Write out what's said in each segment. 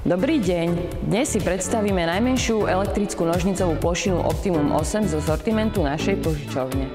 Dobrý deň, dnes si predstavíme najmenšiu elektrickú nožnicovú plošinu Optimum 8 zo sortimentu našej požičovne.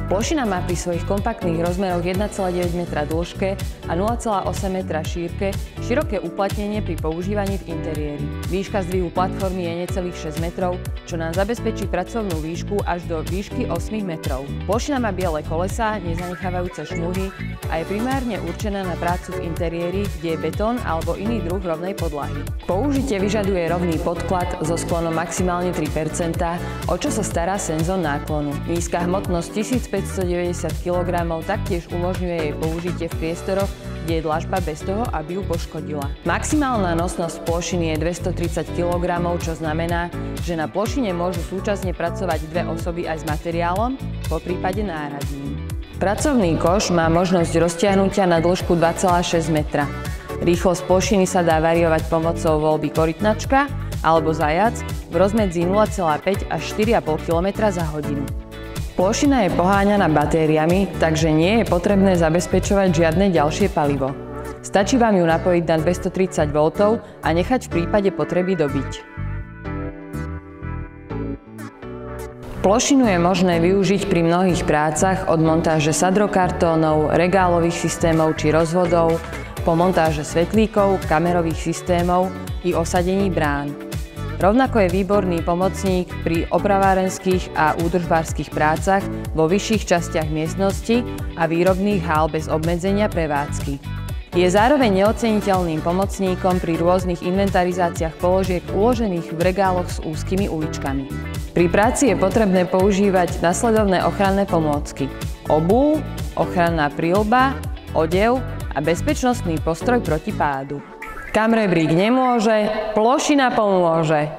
Plošina má pri svojich kompaktných rozmeroch 1,9 m dĺžke a 0,8 m šírke široké uplatnenie pri používaní v interiéri. Výška zdvihu platformy je necelých 6 metrov, čo nám zabezpečí pracovnú výšku až do výšky 8 metrov. Plošina má biele kolesá, nezanechávajúce šmuhy a je primárne určená na prácu v interiéri, kde je betón alebo iný druh rovnej podlahy. Použitie vyžaduje rovný podklad so sklonom maximálne 3 %, o čo sa stará senzor náklonu. Nízka hmotnosť 1590 kg taktiež umožňuje jej použitie v priestoroch, kde je dlažba bez toho, aby ju poškodila. Maximálna nosnosť plošiny je 230 kg, čo znamená, že na plošine môžu súčasne pracovať dve osoby aj s materiálom, poprípade náradním. Pracovný koš má možnosť roztiahnutia na dĺžku 2,6 metra. Rýchlosť plošiny sa dá variovať pomocou voľby korytnačka alebo zajac v rozmedzi 0,5 až 4,5 km za hodinu. Plošina je poháňaná batériami, takže nie je potrebné zabezpečovať žiadne ďalšie palivo. Stačí vám ju napojiť na 230 V a nechať v prípade potreby dobiť. Plošinu je možné využiť pri mnohých prácach od montáže sadrokartónov, regálových systémov či rozvodov, po montáže svetlíkov, kamerových systémov i osadení brán. Rovnako je výborný pomocník pri opravárenských a údržbárskych prácach vo vyšších častiach miestnosti a výrobných hál bez obmedzenia prevádzky. Je zároveň neoceniteľným pomocníkom pri rôznych inventarizáciách položiek uložených v regáloch s úzkymi uličkami. Pri práci je potrebné používať nasledovné ochranné pomôcky: obuv, ochranná príľba, odev a bezpečnostný postroj proti pádu. Kam rebrík nemôže, plošina pomôže.